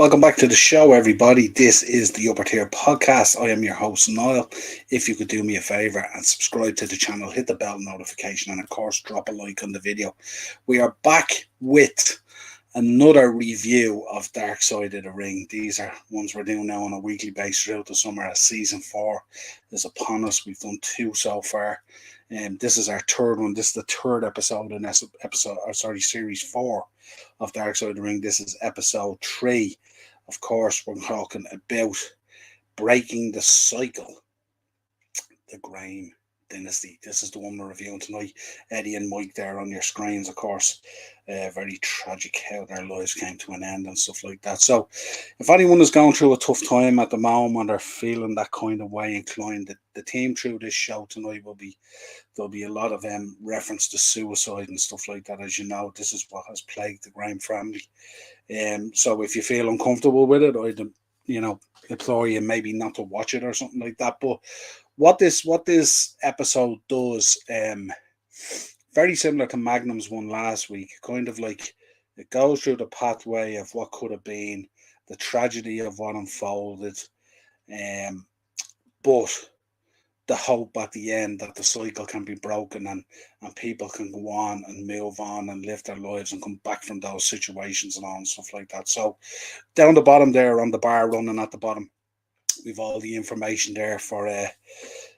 Welcome back to the show, everybody. This is the Upper Tier Podcast. I am your host, Niall. If you could do me a favour and subscribe to the channel, hit the bell notification, and of course, drop a like on the video. We are back with another review of Dark Side of the Ring. These are ones we're doing now on a weekly basis throughout the summer as season 4 is upon us. We've done 2 so far. This is our third one. This is the third episode in series 4 of Dark Side of the Ring. This is episode 3. Of course, we're talking about breaking the cycle, the Graham Dynasty. This is the one we're reviewing tonight. Eddie and Mike there on your screens, of course. Very tragic how their lives came to an end and stuff like that. So, if anyone is going through a tough time at the moment, or feeling that kind of way inclined, the theme through this show tonight there'll be a lot of reference to suicide and stuff like that. As you know, this is what has plagued the Graham family. So if you feel uncomfortable with it, I'd implore you maybe not to watch it or something like that. But what this episode does, very similar to Magnum's one last week, kind of like it goes through the pathway of what could have been, the tragedy of what unfolded, but the hope at the end that the cycle can be broken and people can go on and move on and live their lives and come back from those situations and all and stuff like that. So down the bottom there on the bar running at the bottom, we've all the information there for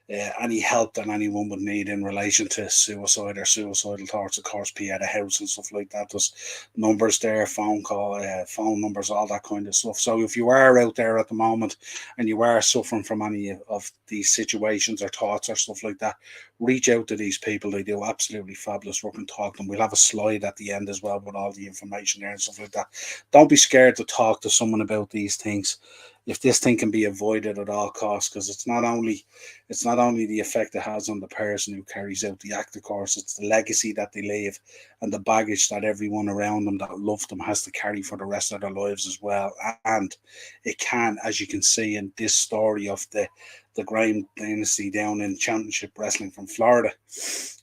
any help that anyone would need in relation to suicide or suicidal thoughts. Of course, be at a house and stuff like that. There's numbers there, phone numbers, all that kind of stuff. So if you are out there at the moment and you are suffering from any of these situations or thoughts or stuff like that, reach out to these people. They do absolutely fabulous work and talk to them. We'll have a slide at the end as well with all the information there and stuff like that. Don't be scared to talk to someone about these things if this thing can be avoided at all costs, because it's not only the effect it has on the person who carries out the act, of course, it's the legacy that they leave and the baggage that everyone around them that loved them has to carry for the rest of their lives as well. And it can, as you can see in this story of the Graham Dynasty down in Championship Wrestling from Florida,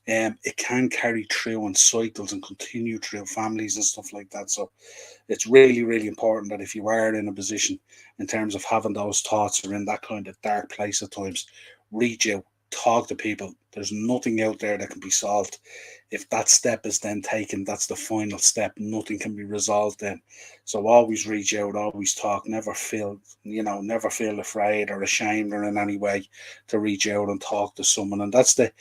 it can carry through in cycles and continue through families and stuff like that. So it's really, really important that if you are in a position in terms of having those thoughts or in that kind of dark place at times, reach out, talk to people. There's nothing out there that can be solved. If that step is then taken, that's the final step. Nothing can be resolved then. So always reach out, always talk, never feel afraid or ashamed or in any way to reach out and talk to someone. And that's the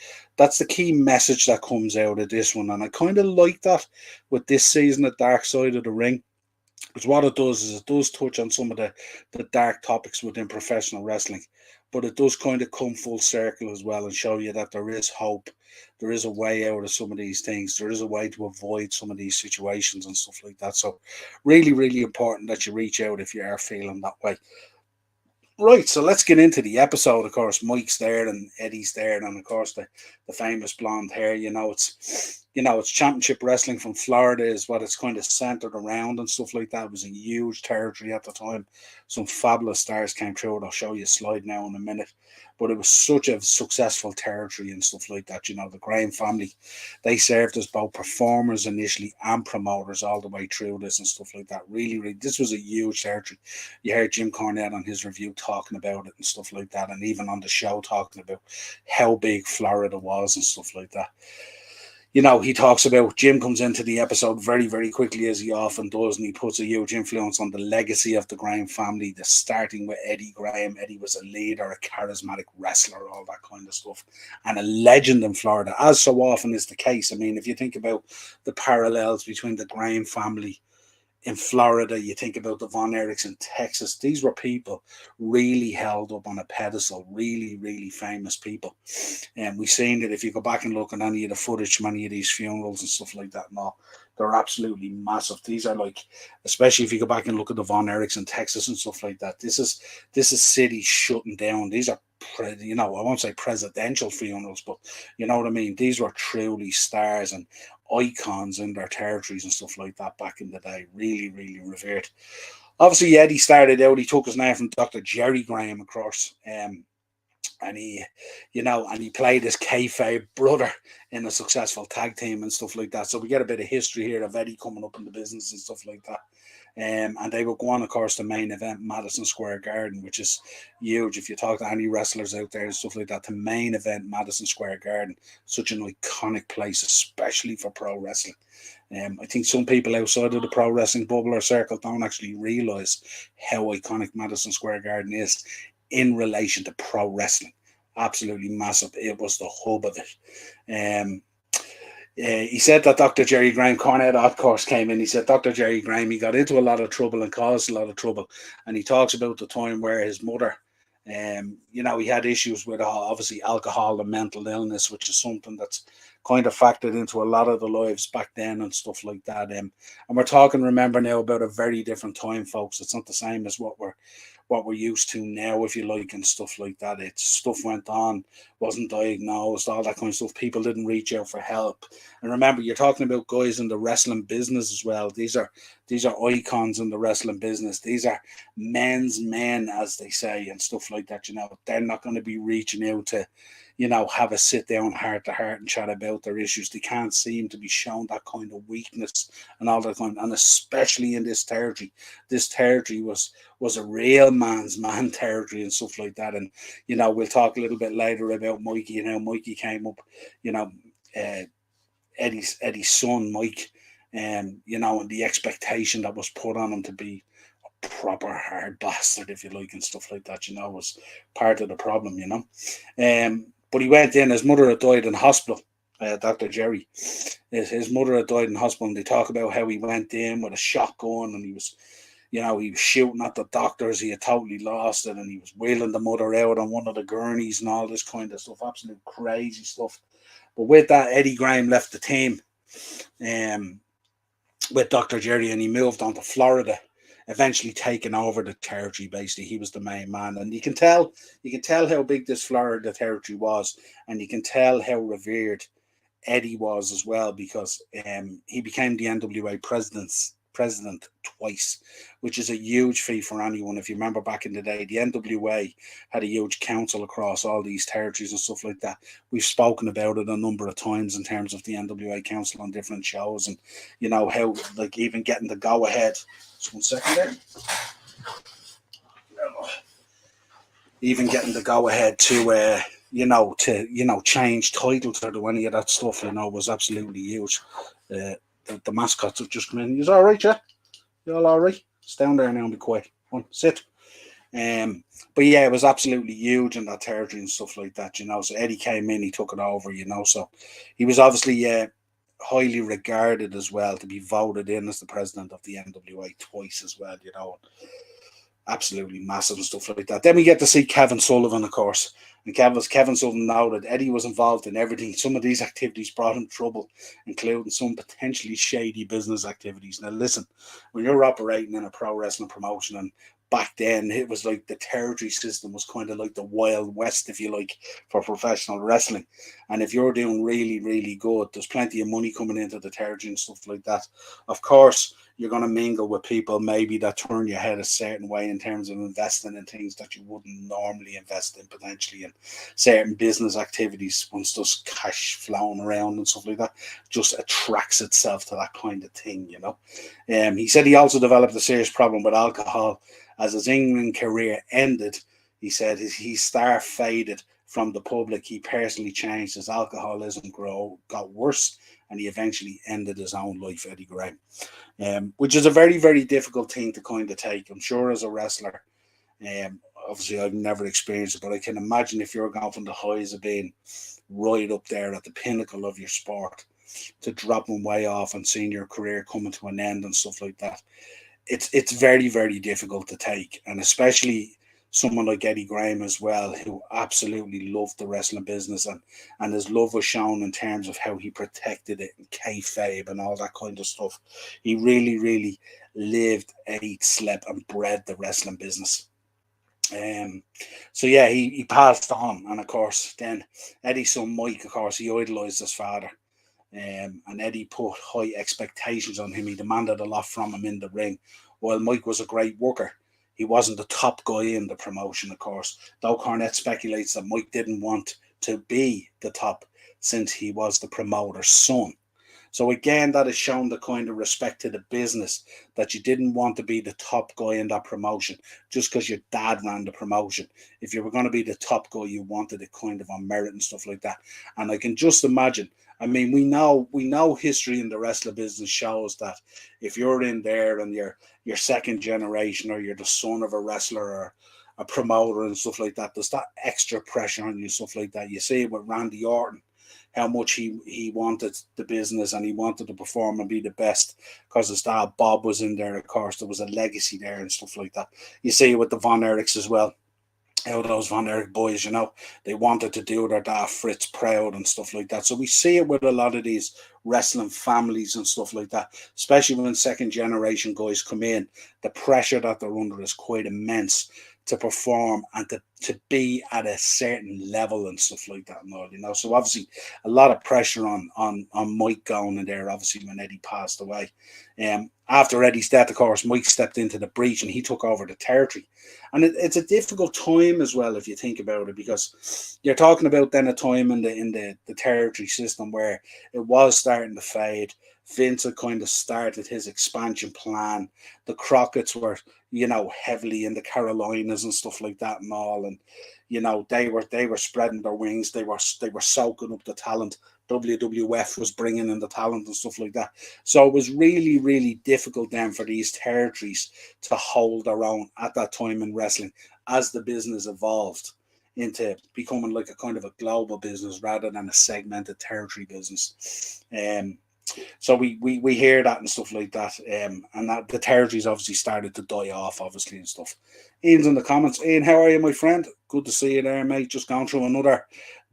key message that comes out of this one. And I kind of like that with this season of Dark Side of the Ring. Because what it does is it does touch on some of the dark topics within professional wrestling, but it does kind of come full circle as well and show you that there is hope. There is a way out of some of these things. There is a way to avoid some of these situations and stuff like that. So really, really important that you reach out if you are feeling that way. Right, so let's get into the episode. Of course, Mike's there and Eddie's there, and of course the famous blonde hair. It's Championship Wrestling from Florida is what it's kind of centered around and stuff like that. It was a huge territory at the time. Some fabulous stars came through. I'll show you a slide now in a minute. But it was such a successful territory and stuff like that. The Graham family, they served as both performers initially and promoters all the way through this and stuff like that. Really, really, this was a huge territory. You heard Jim Cornette on his review talking about it and stuff like that, and even on the show talking about how big Florida was and stuff like that. He talks about Jim comes into the episode very, very quickly, as he often does, and he puts a huge influence on the legacy of the Graham family, starting with Eddie Graham. Eddie was a leader, a charismatic wrestler, all that kind of stuff, and a legend in Florida, as so often is the case. I mean, if you think about the parallels between the Graham family in Florida, you think about the Von Erichs in Texas. These were people really held up on a pedestal, really, really famous people. And we've seen it if you go back and look at any of the footage from any of these funerals and stuff like that. No, they're absolutely massive. These are like, especially if you go back and look at the Von Erichs in Texas and stuff like that. This is cities shutting down. These are, I won't say presidential funerals, but you know what I mean? These were truly stars and icons in their territories and stuff like that back in the day. Really, really revered. Obviously, Eddie started out, he took his name from Dr. Jerry Graham, of course. and he played his kayfabe brother in a successful tag team and stuff like that. So we get a bit of history here of Eddie coming up in the business and stuff like that. And they would go on, of course, the main event, Madison Square Garden, which is huge. If you talk to any wrestlers out there and stuff like that, the main event, Madison Square Garden, such an iconic place, especially for pro wrestling. I think some people outside of the pro wrestling bubble or circle don't actually realise how iconic Madison Square Garden is in relation to pro wrestling. Absolutely massive. It was the hub of it. He said that Dr. Jerry Graham, Cornette, of course, came in. He said Dr. Jerry Graham, he got into a lot of trouble and caused a lot of trouble. And he talks about the time where his mother, he had issues with obviously alcohol and mental illness, which is something that's kind of factored into a lot of the lives back then and stuff like that. And we're talking, remember now, about a very different time, folks. It's not the same as what we're used to now, if you like, and stuff like that. It's stuff went on, wasn't diagnosed, all that kind of stuff. People didn't reach out for help. And remember, you're talking about guys in the wrestling business as well. These are icons in the wrestling business. These are men's men, as they say, and stuff like that. They're not going to be reaching out to, have a sit down heart to heart and chat about their issues. They can't seem to be shown that kind of weakness and all that kind. And especially in this territory was a real man's man territory and stuff like that. And we'll talk a little bit later about Mikey and how Mikey came up. Eddie's son Mike, and the expectation that was put on him to be a proper hard bastard, if you like, and stuff like that. Was part of the problem. But he went in. His mother had died in hospital. Dr. Jerry, his mother had died in hospital, and they talk about how he went in with a shotgun and he was shooting at the doctors. He had totally lost it, and he was wheeling the mother out on one of the gurneys and all this kind of stuff. Absolute crazy stuff. But with that, Eddie Graham left the team with Dr. Jerry, and he moved on to Florida, eventually taking over the territory. Basically, he was the main man, and you can tell how big this Florida territory was, and you can tell how revered Eddie was as well, because he became the NWA president twice, which is a huge feat for anyone. If you remember back in the day, the NWA had a huge council across all these territories and stuff like that. We've spoken about it a number of times in terms of the NWA council on different shows, and how, like, even getting the go ahead. Just 1 second there. Even getting the go ahead to change titles or do any of that stuff, was absolutely huge. The mascots have just come in. You're all right, yeah? You all right? Stay down there now and be quiet. Come on, sit. But yeah, it was absolutely huge in that territory and stuff like that, So Eddie came in, he took it over, So he was obviously highly regarded as well, to be voted in as the president of the NWA twice as well, Absolutely massive and stuff like that. Then we get to see Kevin Sullivan, of course. And Kevin Sullivan noted Eddie was involved in everything. Some of these activities brought him trouble, including some potentially shady business activities. Now, listen, when you're operating in a pro wrestling promotion, and back then it was like the territory system was kind of like the Wild West, if you like, for professional wrestling. And if you're doing really, really good, there's plenty of money coming into the territory and stuff like that. Of course, you're going to mingle with people maybe that turn your head a certain way in terms of investing in things that you wouldn't normally invest in, potentially in certain business activities. Once there's cash flowing around and stuff like that, just attracts itself to that kind of thing, He said he also developed a serious problem with alcohol as his England career ended. He said his star faded from the public. He personally changed. His alcoholism got worse, and he eventually ended his own life, Eddie Graham. Which is a very, very difficult thing to kind of take. I'm sure as a wrestler, obviously I've never experienced it, but I can imagine if you're going from the highs of being right up there at the pinnacle of your sport to dropping way off and seeing your career coming to an end and stuff like that. It's very, very difficult to take, and especially someone like Eddie Graham as well, who absolutely loved the wrestling business, and his love was shown in terms of how he protected it and kayfabe and all that kind of stuff. He really, really lived, ate, slept, and bred the wrestling business. So yeah, he passed on, and of course, then Eddie's son Mike, of course, he idolized his father. And Eddie put high expectations on him. He demanded a lot from him in the ring. While Mike was a great worker, He wasn't the top guy in the promotion, of course. Though Cornette speculates that Mike didn't want to be the top since he was the promoter's son. So again, that has shown the kind of respect to the business, that you didn't want to be the top guy in that promotion just because your dad ran the promotion. If you were going to be the top guy, you wanted it kind of on merit and stuff like that. And I can just imagine. I mean, we know history in the wrestling business shows that if you're in there and you're second generation, or you're the son of a wrestler or a promoter and stuff like that, there's that extra pressure on you, stuff like that. You see it with Randy Orton, how much he wanted the business and he wanted to perform and be the best because his dad Bob was in there. Of course, there was a legacy there and stuff like that. You see it with the Von Erichs as well. How those Von Erich boys, they wanted to do their dad Fritz proud and stuff like that. So we see it with a lot of these wrestling families and stuff like that, especially when second generation guys come in. The pressure that they're under is quite immense to perform and to be at a certain level and stuff like that and all. So obviously a lot of pressure on Mike going in there, obviously, when Eddie passed away. After Eddie's death, of course, Mike stepped into the breach and he took over the territory. And it's a difficult time as well, if you think about it, because you're talking about then a time in the territory system where it was starting to fade. Vince had kind of started his expansion plan. The Crockett's were, heavily in the Carolinas and stuff like that and all. And, they were spreading their wings. They were soaking up the talent. WWF was bringing in the talent and stuff like that. So it was really, really difficult then for these territories to hold their own at that time in wrestling as the business evolved into becoming like a kind of a global business rather than a segmented territory business. So we hear that and stuff like that, and that the territories obviously started to die off, obviously, and stuff. Ian's in the comments. Ian, how are you, my friend? Good to see you there, mate. Just going through another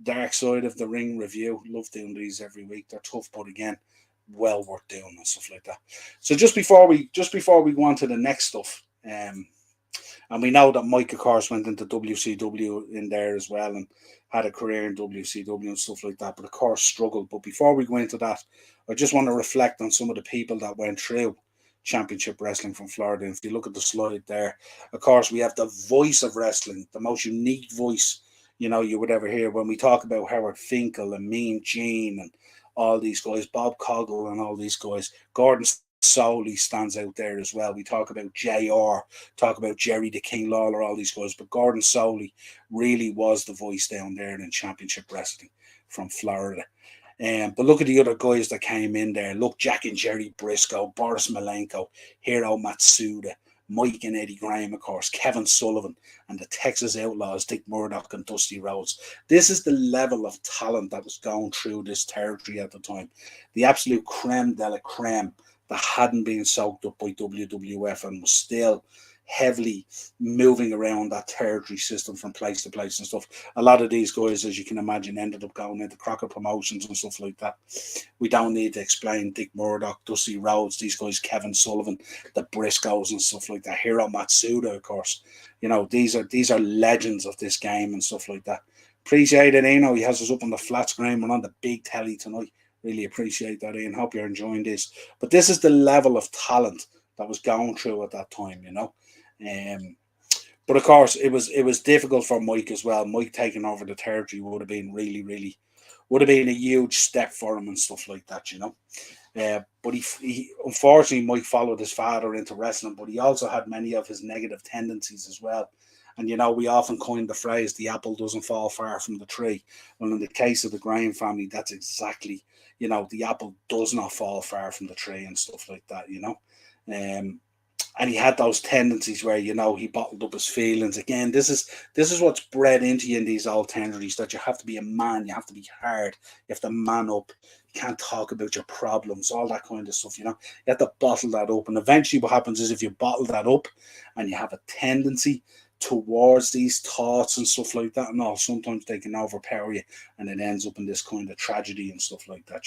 Dark Side of the Ring review. Love doing these every week. They're tough, but again, well worth doing and stuff like that. So just before we go on to the next stuff, and we know that Mike, of course, went into WCW in there as well and had a career in WCW and stuff like that, but of course struggled. But before we go into that, I just want to reflect on some of the people that went through Championship Wrestling from Florida. And if you look at the slide there, of course, we have the voice of wrestling, the most unique voice, you would ever hear when we talk about Howard Finkel and Mean Gene and all these guys, Bob Coggle and all these guys. Gordon Soley stands out there as well. We talk about JR, talk about Jerry the King Lawler, all these guys, but Gordon Soley really was the voice down there in Championship Wrestling from Florida. But look at the other guys that came in there. Look, Jack and Jerry Briscoe, Boris Malenko, Hiro Matsuda, Mike and Eddie Graham, of course, Kevin Sullivan, and the Texas Outlaws, Dick Murdoch and Dusty Rhodes. This is the level of talent that was going through this territory at the time. The absolute creme de la creme that hadn't been soaked up by WWF and was still heavily moving around that territory system from place to place and stuff. A lot of these guys, as you can imagine, ended up going into Crockett Promotions and stuff like that. We don't need to explain Dick Murdoch, Dusty Rhodes, these guys, Kevin Sullivan, the Briscoes and stuff like that. Hiro Matsuda, of course. These are legends of this game and stuff like that. Appreciate it, He has us up on the flat screen. We're on the big telly tonight. Really appreciate that, Ian. Hope you're enjoying this. But this is the level of talent that was going through at that time, But of course, it was difficult for Mike as well. Mike taking over the territory would have been would have been a huge step for him and stuff like that, But he unfortunately, Mike followed his father into wrestling, but he also had many of his negative tendencies as well. And, we often coined the phrase, the apple doesn't fall far from the tree. Well, in the case of the Graham family, that's exactly, the apple does not fall far from the tree and stuff like that, and he had those tendencies where, he bottled up his feelings. Again, this is what's bred into you in these old territories, that you have to be a man, you have to be hard, you have to man up, you can't talk about your problems, all that kind of stuff, You have to bottle that up. And eventually what happens is if you bottle that up and you have a tendency towards these thoughts and stuff like that and all, sometimes they can overpower you and it ends up in this kind of tragedy and stuff like that,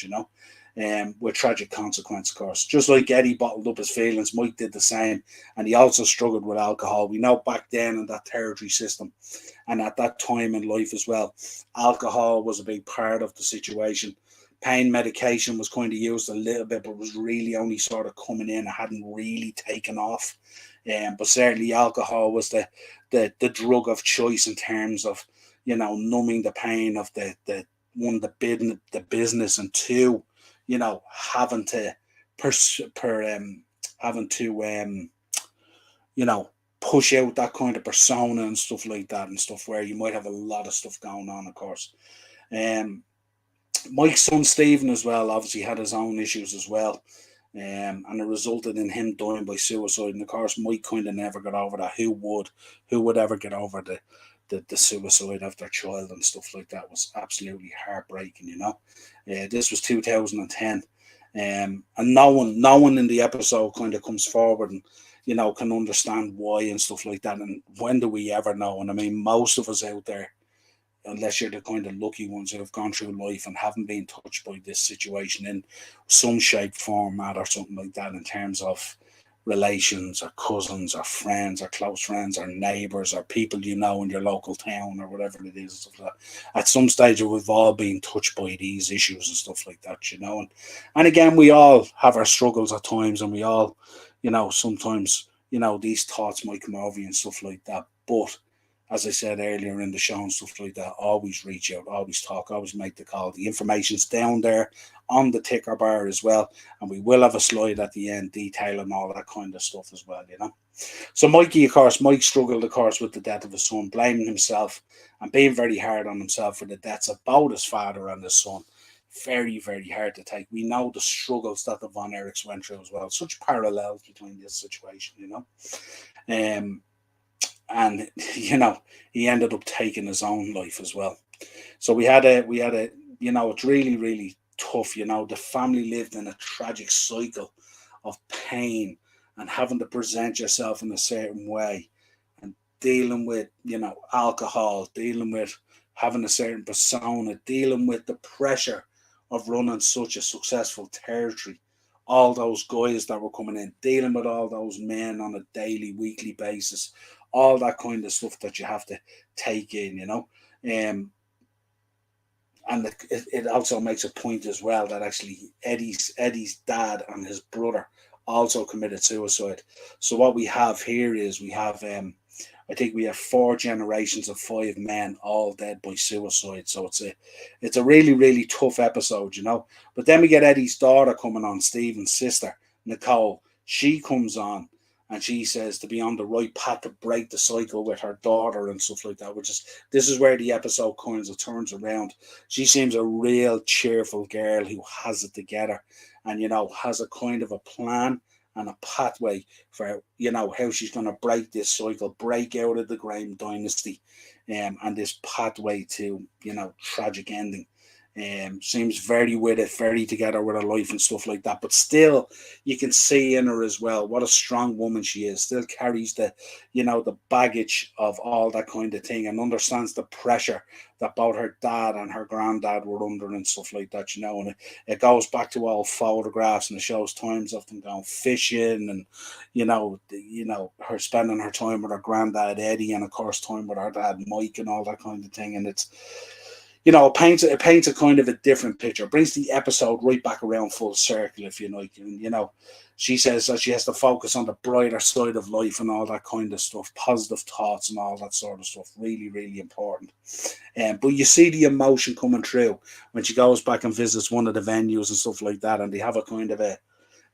with tragic consequence, of course. Just like Eddie bottled up his feelings, Mike did the same, and he also struggled with alcohol. We know back then in that territory system and at that time in life as well, alcohol was a big part of the situation. pain medication was kind of used a little bit, but was really only sort of coming in. It hadn't really taken off. But certainly alcohol was the drug of choice in terms of, numbing the pain of the one, the business, and two, having to having to push out that kind of persona and stuff like that, and stuff where you might have a lot of stuff going on, of course. Mike's son Stephen as well obviously had his own issues as well, and it resulted in him dying by suicide. And of course, Mike kind of never got over that. Who would ever get over the suicide of their child and stuff like that? Was absolutely heartbreaking. This was 2010, and no one in the episode kind of comes forward and can understand why and stuff like that. And when do we ever know? And I mean, most of us out there, unless you're the kind of lucky ones who have gone through life and haven't been touched by this situation in some shape, format, or something like that, in terms of relations or cousins or friends or close friends or neighbours or people in your local town or whatever it is, stuff like that. At some stage, we've all been touched by these issues and stuff like that, and again, we all have our struggles at times, and we all, sometimes, these thoughts might come over you and stuff like that. But as I said earlier in the show and stuff like that, always reach out, always talk, always make the call. The information's down there on the ticker bar as well. And we will have a slide at the end detailing all that kind of stuff as well, So Mike struggled, of course, with the death of his son, blaming himself and being very hard on himself for the deaths of both his father and his son. Very, very hard to take. We know the struggles that the Von Erichs went through as well. Such parallels between this situation, and he ended up taking his own life as well. So we had a it's really, really tough. The family lived in a tragic cycle of pain and having to present yourself in a certain way, and dealing with alcohol, dealing with having a certain persona, dealing with the pressure of running such a successful territory, all those guys that were coming in, dealing with all those men on a daily, weekly basis, all that kind of stuff that you have to take in, and it also makes a point as well that actually Eddie's dad and his brother also committed suicide. So what we have here is I think we have 4 generations of 5 men all dead by suicide. So it's a really, really tough episode, But then we get Eddie's daughter coming on, Stephen's sister, Nicole. She comes on and she says to be on the right path to break the cycle with her daughter and stuff like that, this is where the episode kind of turns around. She seems a real cheerful girl who has it together and, has a kind of a plan and a pathway for, how she's going to break this cycle, break out of the Graham dynasty, and this pathway to, tragic ending. Seems very with it, very together with her life and stuff like that. But still, you can see in her as well what a strong woman she is. Still carries the baggage of all that kind of thing, and understands the pressure that both her dad and her granddad were under and stuff like that. And it goes back to all photographs, and it shows times of them going fishing, and her spending her time with her granddad Eddie, and of course time with her dad Mike, and all that kind of thing. And it's it paints a kind of a different picture. It brings the episode right back around full circle, if you like. And, she says that she has to focus on the brighter side of life and all that kind of stuff, positive thoughts and all that sort of stuff. Really, really important. But you see the emotion coming through when she goes back and visits one of the venues and stuff like that, and they have a kind of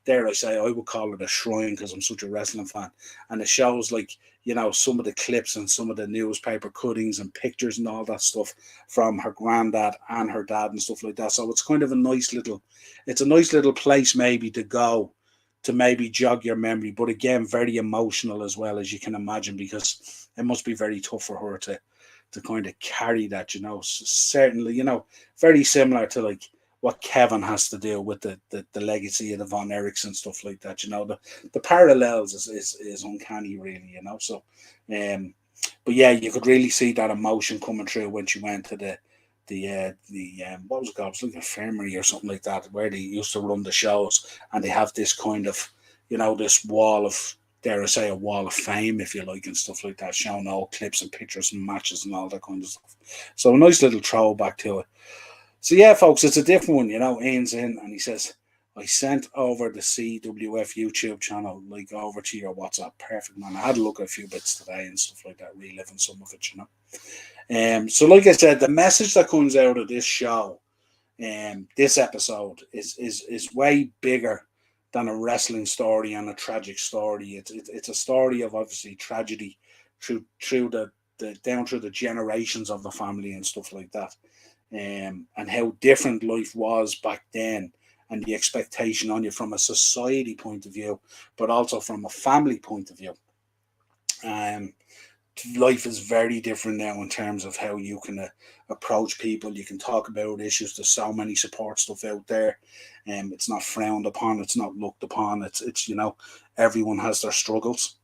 dare I say, I would call it a shrine because I'm such a wrestling fan. And it shows some of the clips and some of the newspaper cuttings and pictures and all that stuff from her granddad and her dad and stuff like that. So it's kind of a nice little place maybe to go to maybe jog your memory. But again, very emotional as well, as you can imagine, because it must be very tough for her to kind of carry that, certainly, very similar to what Kevin has to do with the legacy of the Von Erichs and stuff like that. The parallels is uncanny, really. So but yeah, you could really see that emotion coming through when she went to the what was it called? It was like an infirmary or something like that, where they used to run the shows, and they have this kind of this wall of, dare I say, a wall of fame, if you like, and stuff like that, showing all clips and pictures and matches and all that kind of stuff. So a nice little throwback to it. So yeah, folks, it's a different one. Ian's in and he says, I sent over the CWF YouTube channel, like, over to your WhatsApp. Perfect, man. I had a look at a few bits today and stuff like that, reliving some of it. So like I said, the message that comes out of this show, this episode, is way bigger than a wrestling story and a tragic story. It's a story of, obviously, tragedy through the down through the generations of the family and stuff like that, and how different life was back then, and the expectation on you from a society point of view, but also from a family point of view. Um, Life is very different now in terms of how you can approach people. You can talk about issues. There's so many support stuff out there, and it's not frowned upon. It's not looked upon. It's everyone has their struggles,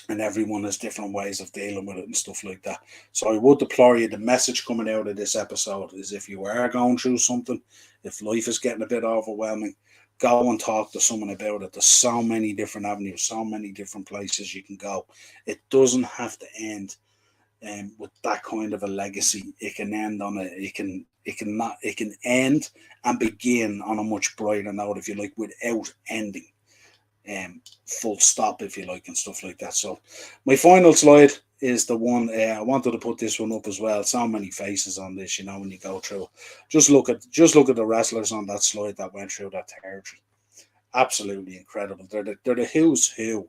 and everyone has different ways of dealing with it and stuff like that. So I would deplore you. The message coming out of this episode is, if you are going through something, if life is getting a bit overwhelming, go and talk to someone about it. There's so many different avenues, so many different places you can go. It doesn't have to end with that kind of a legacy. It can end on it can end and begin on a much brighter note, if you like, without ending. Full stop, if you like, and stuff like that. So my final slide is the one, I wanted to put this one up as well. So many faces on this, when you go through. Just look at the wrestlers on that slide that went through that territory. Absolutely incredible. They're the who's who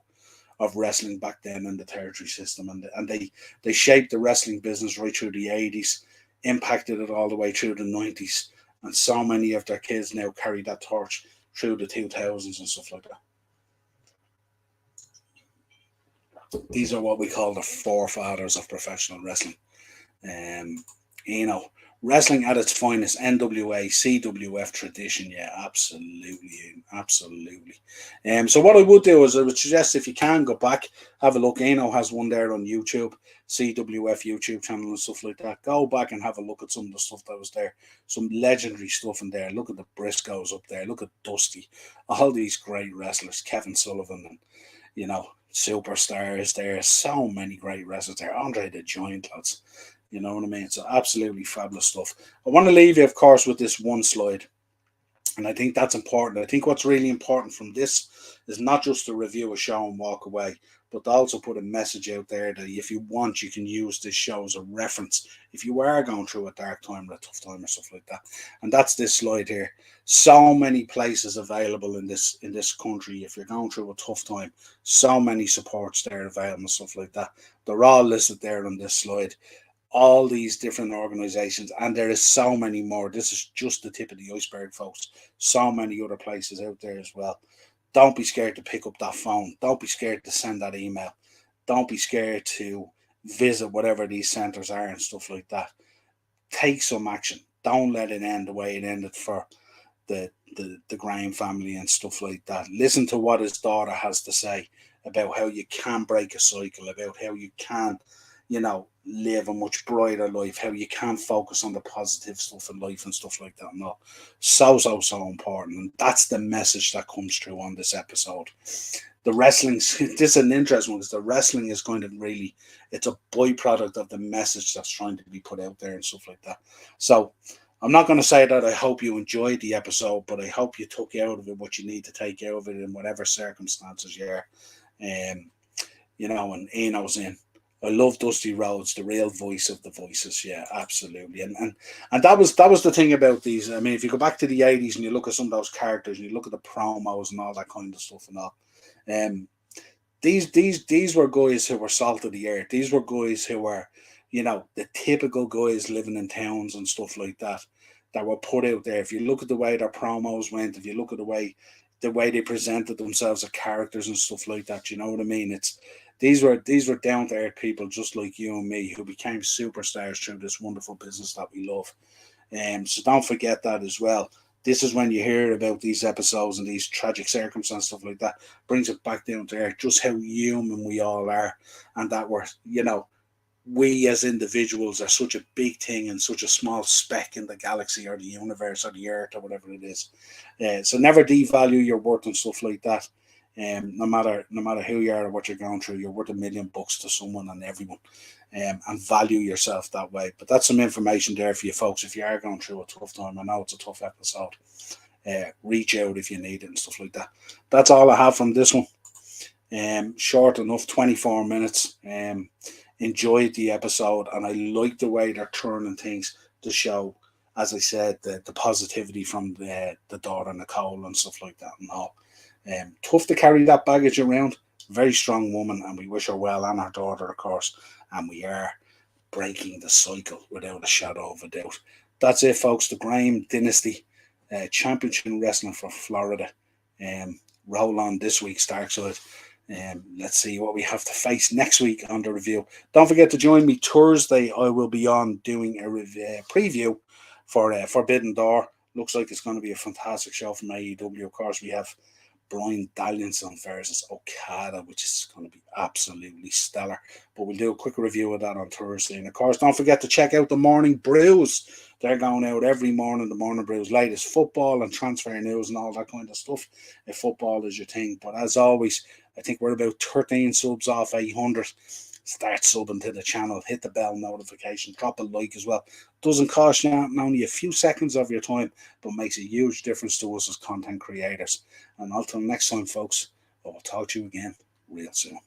of wrestling back then in the territory system, and they shaped the wrestling business right through the 80s, impacted it all the way through the 90s, and so many of their kids now carry that torch through the 2000s and stuff like that. These are what we call the forefathers of professional wrestling. Um, Wrestling at its finest, NWA, CWF tradition. Yeah, absolutely, absolutely. So what I would do is, I would suggest, if you can, go back, have a look. Has one there on YouTube, CWF YouTube channel and stuff like that. Go back and have a look at some of the stuff that was there. Some legendary stuff in there. Look at the Briscoes up there. Look at Dusty. All these great wrestlers. Kevin Sullivan and, superstars there. So many great wrestlers there. Andre the Giant, lads. You know what I mean? So absolutely fabulous stuff. I want to leave you, of course, with this one slide. And I think that's important. I think what's really important from this is not just to review a show and walk away, but to also put a message out there that, if you want, you can use this show as a reference if you are going through a dark time or a tough time or stuff like that. And that's this slide here. So many places available in this country. If you're going through a tough time, so many supports there available and stuff like that. They're all listed there on this slide. All these different organizations, and there is so many more. This is just the tip of the iceberg, folks. So many other places out there as well. Don't be scared to pick up that phone. Don't be scared to send that email. Don't be scared to visit whatever these centers are and stuff like that. Take some action. Don't let it end the way it ended for the Graham family and stuff like that. Listen to what his daughter has to say about how you can break a cycle, about how you can, live a much brighter life, how you can focus on the positive stuff in life and stuff like that. No, so important. And that's the message that comes through on this episode. The wrestling, this is an interesting one, because the wrestling is going to really, it's a byproduct of the message that's trying to be put out there and stuff like that. So I'm not going to say that I hope you enjoyed the episode, but I hope you took out of it what you need to take out of it in whatever circumstances you're, and Eno's in. I love Dusty Rhodes, the real voice of the voices. Yeah, absolutely. And that was the thing about these. I mean, if you go back to the 80s and you look at some of those characters and you look at the promos and all that kind of stuff and all, these were guys who were salt of the earth. These were guys who were, the typical guys living in towns and stuff like that were put out there. If you look at the way their promos went, if you look at the way they presented themselves as characters and stuff like that, you know what I mean? These were down to earth people just like you and me, who became superstars through this wonderful business that we love. So don't forget that as well. This is when you hear about these episodes and these tragic circumstances, stuff like that, brings it back down to earth, just how human we all are, and that we as individuals are such a big thing and such a small speck in the galaxy or the universe or the earth or whatever it is. So never devalue your worth and stuff like that. No matter who you are or what you're going through, you're worth $1,000,000 to someone and everyone, and value yourself that way. But that's some information there for you folks. If you are going through a tough time, I know it's a tough episode. Reach out if you need it and stuff like that. That's all I have from this one. Short enough, 24 minutes. Enjoyed the episode, and I like the way they're turning things to show, as I said, the positivity from the daughter Nicole and stuff like that and all. Tough to carry that baggage around. Very strong woman, and we wish her well, and her daughter, of course. And we are breaking the cycle without a shadow of a doubt. That's it, folks. The Graham Dynasty Championship Wrestling for Florida. Roll on this week's Dark Side. Let's see what we have to face next week on the review. Don't forget to join me Thursday. I will be on doing a preview for Forbidden Door. Looks like it's going to be a fantastic show from AEW. Of course, we have Brian Danielson versus Okada, which is going to be absolutely stellar. But we'll do a quick review of that on Thursday. And of course, don't forget to check out the Morning Brews. They're going out every morning, the Morning Brews. Latest football and transfer news and all that kind of stuff, if football is your thing. But as always, I think we're about 13 subs off 800. Start subbing to the channel, hit the bell notification, drop a like as well. Doesn't cost you only a few seconds of your time, but makes a huge difference to us as content creators. And until next time, folks, I will talk to you again real soon.